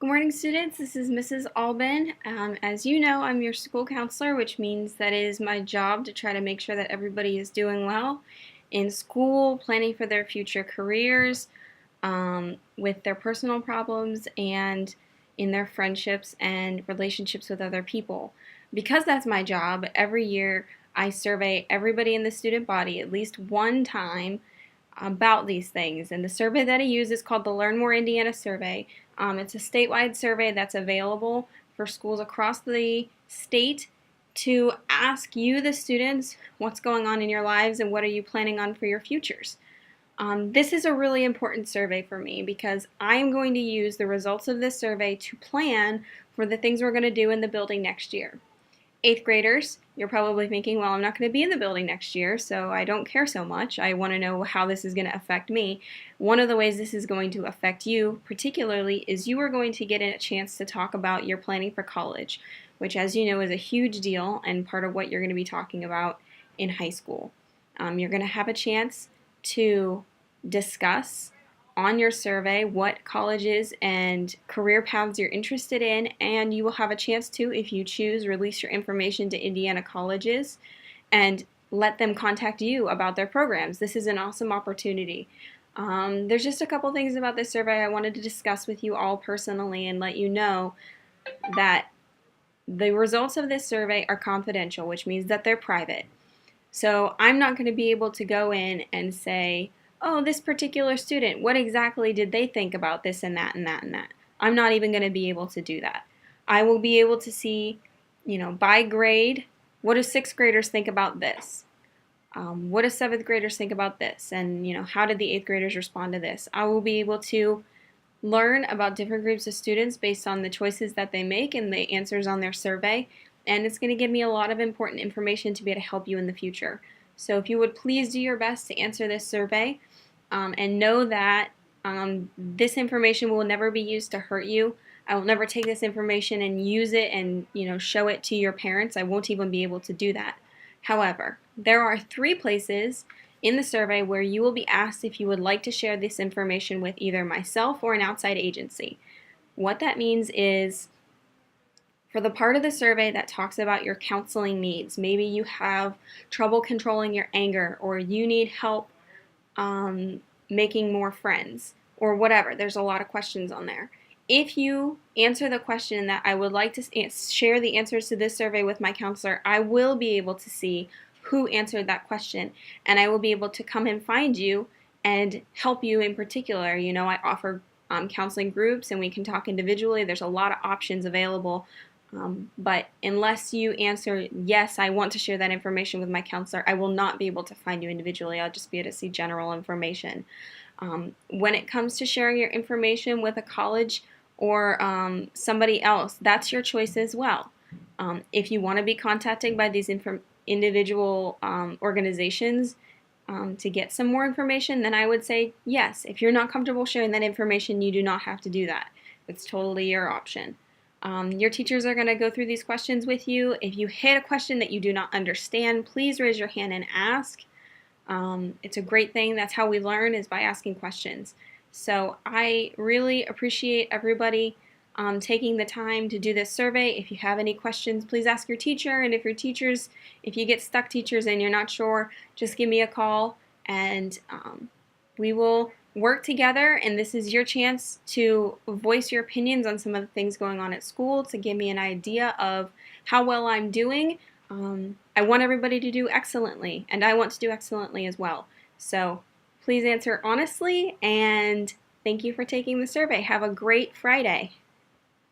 Good morning, students. This is Mrs. Albin. As you know, I'm your school counselor, which means that it is my job to try to make sure that everybody is doing well in school, planning for their future careers, with their personal problems, and in their friendships and relationships with other people. Because that's my job, every year I survey everybody in the student body at least one time about these things. And the survey that I use is called the Learn More Indiana Survey. It's a statewide survey that's available for schools across the state to ask you, the students, what's going on in your lives and what are you planning on for your futures. This is a really important survey for me because I am going to use the results of this survey to plan for the things we're going to do in the building next year. 8th graders, you're probably thinking, well, I'm not going to be in the building next year, so I don't care so much. I want to know how this is going to affect me. One of the ways this is going to affect you particularly is you are going to get a chance to talk about your planning for college, which, as you know, is a huge deal and part of what you're going to be talking about in high school. You're going to have a chance to discuss on your survey what colleges and career paths you're interested in, and you will have a chance to, if you choose, release your information to Indiana colleges and let them contact you about their programs. This is an awesome opportunity. There's just a couple things about this survey I wanted to discuss with you all personally and let you know that the results of this survey are confidential, which means that they're private. So I'm not going to be able to go in and say, oh, this particular student, what exactly did they think about this and that and that and that? I'm not even going to be able to do that. I will be able to see, by grade, what do 6th graders think about this? What do 7th graders think about this? And, how did the 8th graders respond to this? I will be able to learn about different groups of students based on the choices that they make and the answers on their survey. And it's going to give me a lot of important information to be able to help you in the future. So if you would please do your best to answer this survey, and know that this information will never be used to hurt you. I will never take this information and use it and show it to your parents. I won't even be able to do that. However, there are 3 places in the survey where you will be asked if you would like to share this information with either myself or an outside agency. What that means is, for the part of the survey that talks about your counseling needs, maybe you have trouble controlling your anger or you need help making more friends or whatever. There's a lot of questions on there. If you answer the question that I would like to share the answers to this survey with my counselor, I will be able to see who answered that question and I will be able to come and find you and help you in particular. I offer counseling groups and we can talk individually. There's a lot of options available. But unless you answer, yes, I want to share that information with my counselor, I will not be able to find you individually. I'll just be able to see general information. When it comes to sharing your information with a college or somebody else, that's your choice as well. If you want to be contacted by these individual organizations to get some more information, then I would say yes. If you're not comfortable sharing that information, you do not have to do that. It's totally your option. Your teachers are going to go through these questions with you. If you hit a question that you do not understand, please raise your hand and ask. It's a great thing. That's how we learn, is by asking questions. So I really appreciate everybody taking the time to do this survey. If you have any questions, please ask your teacher. And if you get stuck teachers and you're not sure, just give me a call and we will work together, and this is your chance to voice your opinions on some of the things going on at school, to give me an idea of how well I'm doing. I want everybody to do excellently, and I want to do excellently as well. So please answer honestly, and thank you for taking the survey. Have a great Friday.